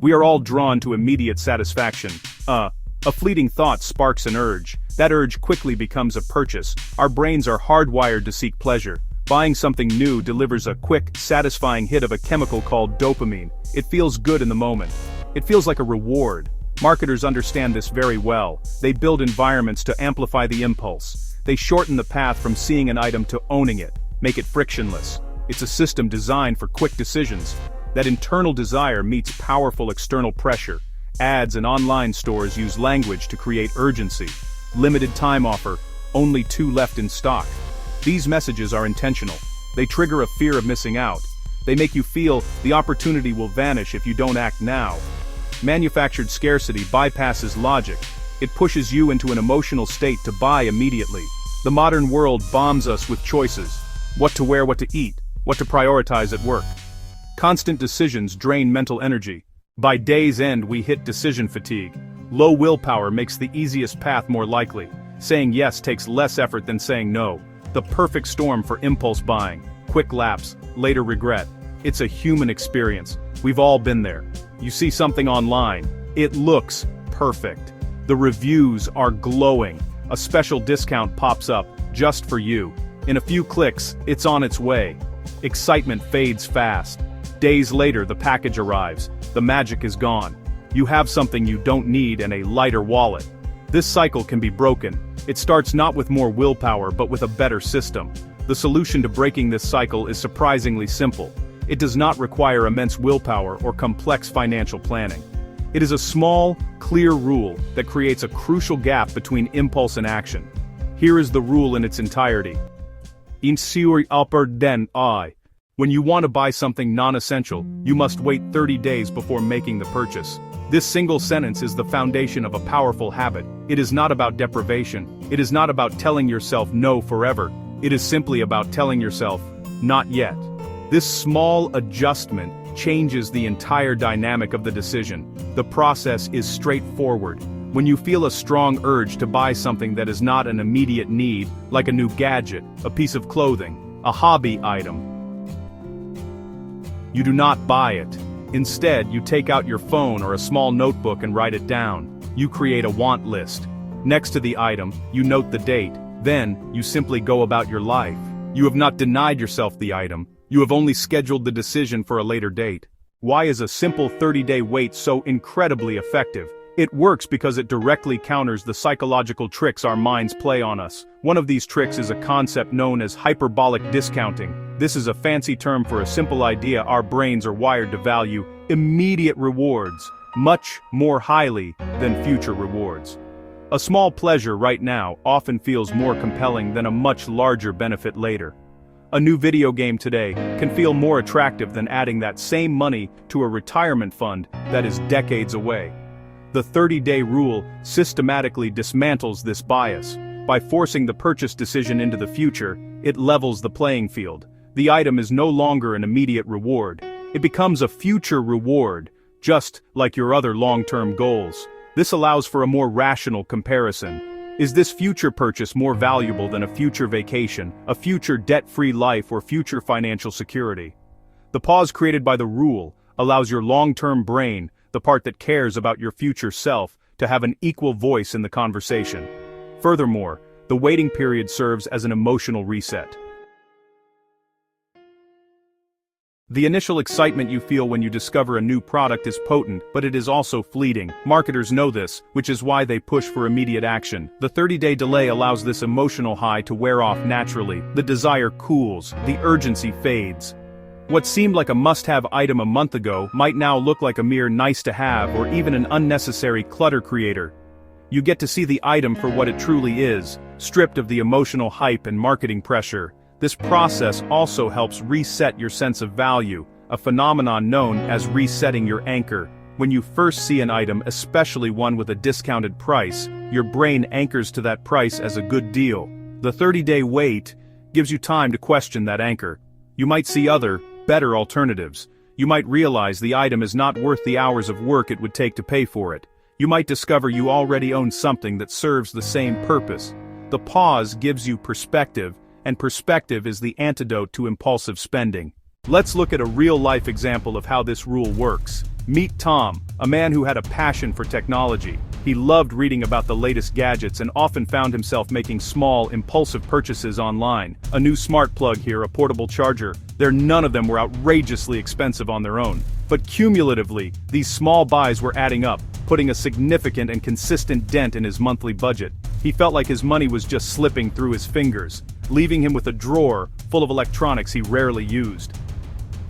We are all drawn to immediate satisfaction. A fleeting thought sparks an urge. That urge quickly becomes a purchase. Our brains are hardwired to seek pleasure. Buying something new delivers a quick, satisfying hit of a chemical called dopamine. It feels good in the moment. It feels like a reward. Marketers understand this very well. They build environments to amplify the impulse. They shorten the path from seeing an item to owning it, make it frictionless. It's a system designed for quick decisions. That internal desire meets powerful external pressure. Ads and online stores use language to create urgency. Limited time offer, only 2 left in stock. These messages are intentional. They trigger a fear of missing out. They make you feel the opportunity will vanish if you don't act now. Manufactured scarcity bypasses logic. It pushes you into an emotional state to buy immediately. The modern world bombs us with choices. What to wear, what to eat, what to prioritize at work. Constant decisions drain mental energy. By day's end we hit decision fatigue. Low willpower makes the easiest path more likely. Saying yes takes less effort than saying no. The perfect storm for impulse buying. Quick lapse, later regret. It's a human experience. We've all been there. You see something online. It looks perfect. The reviews are glowing. A special discount pops up, just for you. In a few clicks, it's on its way. Excitement fades fast. Days later the package arrives. The magic is gone. You have something you don't need and a lighter wallet. This cycle can be broken. It starts not with more willpower but with a better system. The solution to breaking this cycle is surprisingly simple. It does not require immense willpower or complex financial planning. It is a small, clear rule that creates a crucial gap between impulse and action. Here is the rule in its entirety. Insure upper den I. When you want to buy something non-essential, you must wait 30 days before making the purchase. This single sentence is the foundation of a powerful habit. It is not about deprivation. It is not about telling yourself no forever. It is simply about telling yourself, not yet. This small adjustment changes the entire dynamic of the decision. The process is straightforward. When you feel a strong urge to buy something that is not an immediate need, like a new gadget, a piece of clothing, a hobby item, you do not buy it. Instead, you take out your phone or a small notebook and write it down. You create a want list. Next to the item, you note the date. Then, you simply go about your life. You have not denied yourself the item. You have only scheduled the decision for a later date. Why is a simple 30-day wait so incredibly effective? It works because it directly counters the psychological tricks our minds play on us. One of these tricks is a concept known as hyperbolic discounting. This is a fancy term for a simple idea our brains are wired to value immediate rewards much more highly than future rewards. A small pleasure right now often feels more compelling than a much larger benefit later. A new video game today can feel more attractive than adding that same money to a retirement fund that is decades away. The 30-day rule systematically dismantles this bias. By forcing the purchase decision into the future, it levels the playing field. The item is no longer an immediate reward. It becomes a future reward, just like your other long-term goals. This allows for a more rational comparison. Is this future purchase more valuable than a future vacation, a future debt-free life, or future financial security? The pause created by the rule allows your long-term brain, the part that cares about your future self, to have an equal voice in the conversation. Furthermore, the waiting period serves as an emotional reset. The initial excitement you feel when you discover a new product is potent, but it is also fleeting. Marketers know this, which is why they push for immediate action. The 30-day delay allows this emotional high to wear off naturally. The desire cools, the urgency fades. What seemed like a must-have item a month ago might now look like a mere nice-to-have or even an unnecessary clutter creator. You get to see the item for what it truly is, stripped of the emotional hype and marketing pressure. This process also helps reset your sense of value, a phenomenon known as resetting your anchor. When you first see an item, especially one with a discounted price, your brain anchors to that price as a good deal. The 30-day wait gives you time to question that anchor. You might see other, better alternatives. You might realize the item is not worth the hours of work it would take to pay for it. You might discover you already own something that serves the same purpose. The pause gives you perspective, and perspective is the antidote to impulsive spending. Let's look at a real-life example of how this rule works. Meet Tom, a man who had a passion for technology. He loved reading about the latest gadgets and often found himself making small, impulsive purchases online. A new smart plug here, a portable charger. None of them were outrageously expensive on their own. But cumulatively, these small buys were adding up, putting a significant and consistent dent in his monthly budget. He felt like his money was just slipping through his fingers, leaving him with a drawer full of electronics he rarely used.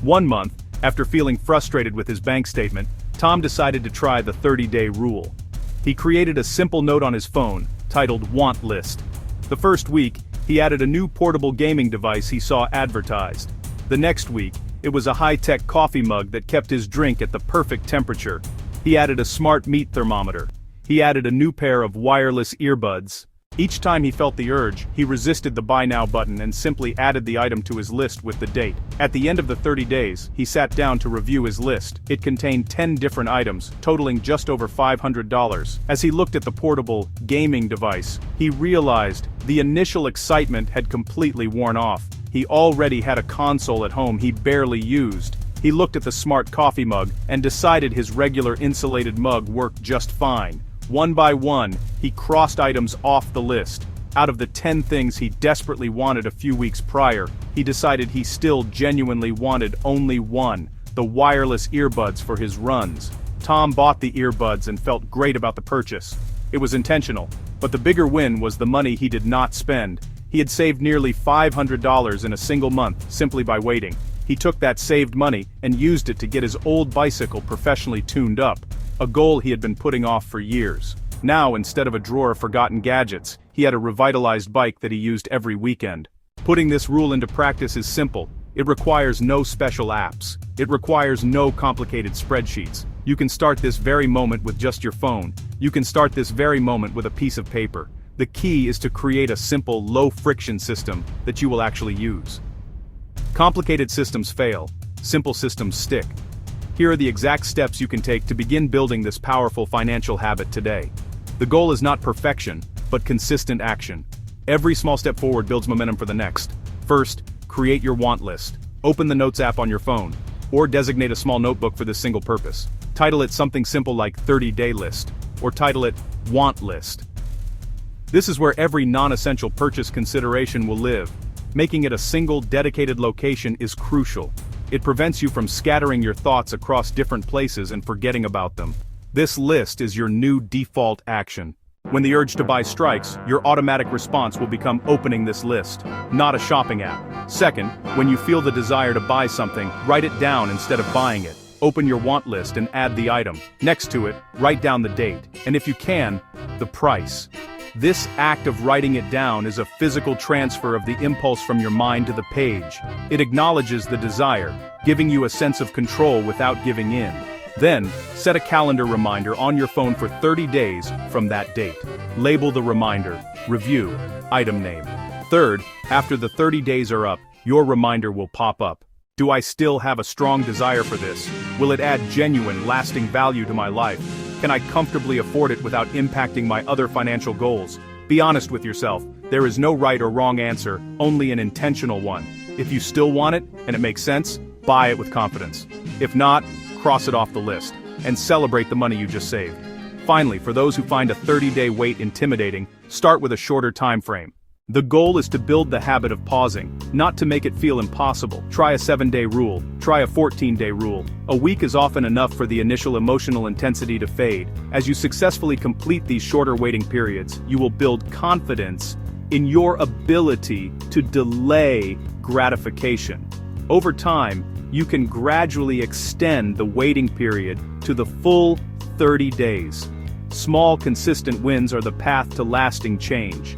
One month, after feeling frustrated with his bank statement, Tom decided to try the 30-day rule. He created a simple note on his phone, titled Want List. The first week, he added a new portable gaming device he saw advertised. The next week, it was a high-tech coffee mug that kept his drink at the perfect temperature. He added a smart meat thermometer. He added a new pair of wireless earbuds. Each time he felt the urge, he resisted the Buy Now button and simply added the item to his list with the date. At the end of the 30 days, he sat down to review his list. It contained 10 different items, totaling just over $500. As he looked at the portable gaming device, he realized the initial excitement had completely worn off. He already had a console at home he barely used. He looked at the smart coffee mug and decided his regular insulated mug worked just fine. One by one, he crossed items off the list. Out of the 10 things he desperately wanted a few weeks prior, he decided he still genuinely wanted only one: the wireless earbuds for his runs. Tom bought the earbuds and felt great about the purchase. It was intentional, but the bigger win was the money he did not spend. He had saved nearly $500 in a single month simply by waiting. He took that saved money and used it to get his old bicycle professionally tuned up, a goal he had been putting off for years. Now, instead of a drawer of forgotten gadgets, he had a revitalized bike that he used every weekend. Putting this rule into practice is simple. It requires no special apps. It requires no complicated spreadsheets. You can start this very moment with just your phone. You can start this very moment with a piece of paper. The key is to create a simple, low-friction system that you will actually use. Complicated systems fail. Simple systems stick. Here are the exact steps you can take to begin building this powerful financial habit today. The goal is not perfection, but consistent action. Every small step forward builds momentum for the next. First, create your want list. Open the Notes app on your phone, or designate a small notebook for this single purpose. Title it something simple like 30-day list, or title it Want List. This is where every non-essential purchase consideration will live. Making it a single, dedicated location is crucial. It prevents you from scattering your thoughts across different places and forgetting about them. This list is your new default action. When the urge to buy strikes, your automatic response will become opening this list, not a shopping app. Second, when you feel the desire to buy something, write it down instead of buying it. Open your want list and add the item. Next to it, write down the date, and if you can, the price. This act of writing it down is a physical transfer of the impulse from your mind to the page. It acknowledges the desire, giving you a sense of control without giving in. Then, set a calendar reminder on your phone for 30 days from that date. Label the reminder, review, item name. Third, after the 30 days are up, your reminder will pop up. Do I still have a strong desire for this? Will it add genuine, lasting value to my life? Can I comfortably afford it without impacting my other financial goals? Be honest with yourself. There is no right or wrong answer, only an intentional one. If you still want it, and it makes sense, buy it with confidence. If not, cross it off the list, and celebrate the money you just saved. Finally, for those who find a 30-day wait intimidating, start with a shorter time frame. The goal is to build the habit of pausing, not to make it feel impossible. Try a 7-day rule, try a 14-day rule. A week is often enough for the initial emotional intensity to fade. As you successfully complete these shorter waiting periods, you will build confidence in your ability to delay gratification. Over time, you can gradually extend the waiting period to the full 30 days. Small, consistent wins are the path to lasting change.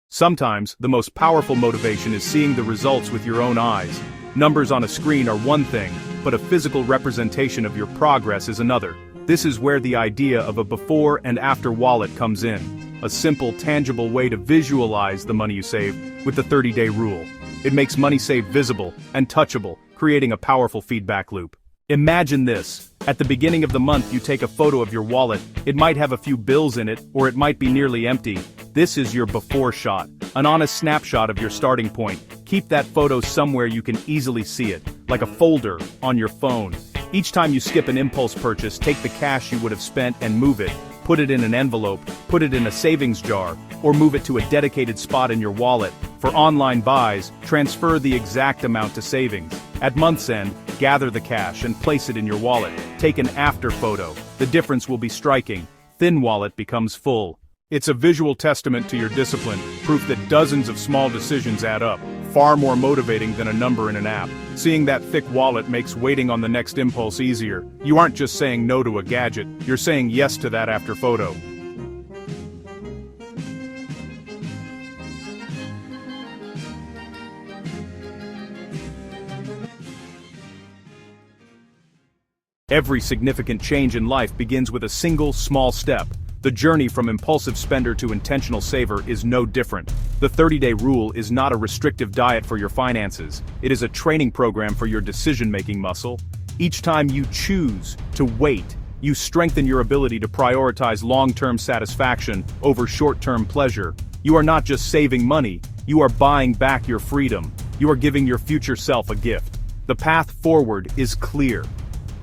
Sometimes, the most powerful motivation is seeing the results with your own eyes. Numbers on a screen are one thing, but a physical representation of your progress is another. This is where the idea of a before and after wallet comes in. A simple, tangible way to visualize the money you save with the 30-day rule. It makes money saved visible and touchable, creating a powerful feedback loop. Imagine this. At the beginning of the month you take a photo of your wallet. It might have a few bills in it, or it might be nearly empty. This is your before shot. An honest snapshot of your starting point. Keep that photo somewhere you can easily see it, like a folder on your phone. Each time you skip an impulse purchase, take the cash you would have spent and move it. Put it in an envelope, put it in a savings jar, or move it to a dedicated spot in your wallet. For online buys, transfer the exact amount to savings. At month's end, gather the cash and place it in your wallet. Take an after photo. The difference will be striking. Thin wallet becomes full. It's a visual testament to your discipline, proof that dozens of small decisions add up, far more motivating than a number in an app. Seeing that thick wallet makes waiting on the next impulse easier. You aren't just saying no to a gadget, you're saying yes to that after photo. Every significant change in life begins with a single, small step. The journey from impulsive spender to intentional saver is no different. The 30-day rule is not a restrictive diet for your finances. It is a training program for your decision-making muscle. Each time you choose to wait, you strengthen your ability to prioritize long-term satisfaction over short-term pleasure. You are not just saving money, you are buying back your freedom. You are giving your future self a gift. The path forward is clear.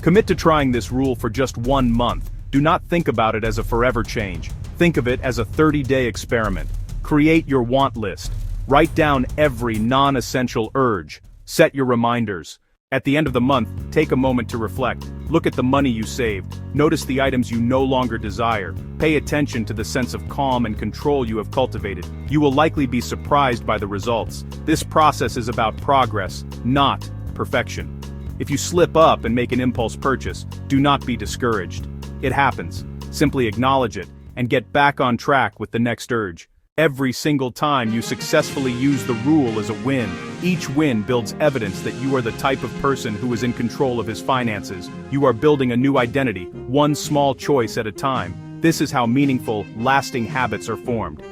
Commit to trying this rule for just 1 month. Do not think about it as a forever change. Think of it as a 30-day experiment. Create your want list. Write down every non-essential urge. Set your reminders. At the end of the month, take a moment to reflect. Look at the money you saved. Notice the items you no longer desire. Pay attention to the sense of calm and control you have cultivated. You will likely be surprised by the results. This process is about progress, not perfection. If you slip up and make an impulse purchase, do not be discouraged. It happens. Simply acknowledge it, and get back on track with the next urge. Every single time you successfully use the rule as a win. Each win builds evidence that you are the type of person who is in control of his finances. You are building a new identity, one small choice at a time. This is how meaningful, lasting habits are formed.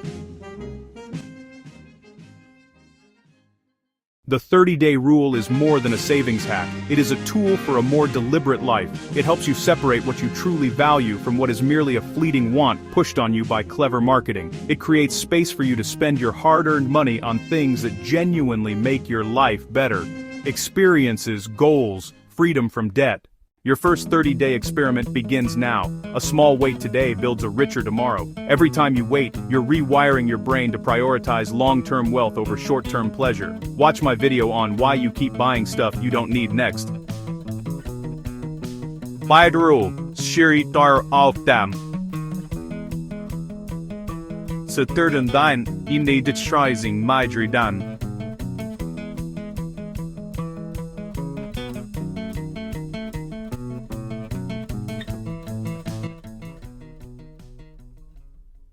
The 30-day rule is more than a savings hack. It is a tool for a more deliberate life. It helps you separate what you truly value from what is merely a fleeting want pushed on you by clever marketing. It creates space for you to spend your hard-earned money on things that genuinely make your life better. Experiences, goals, freedom from debt. Your first 30-day experiment begins now. A small wait today builds a richer tomorrow. Every time you wait, you're rewiring your brain to prioritize long-term wealth over short-term pleasure. Watch my video on why you keep buying stuff you don't need next. By the rule, shiri tar of them. Så 30 you need to try my dan.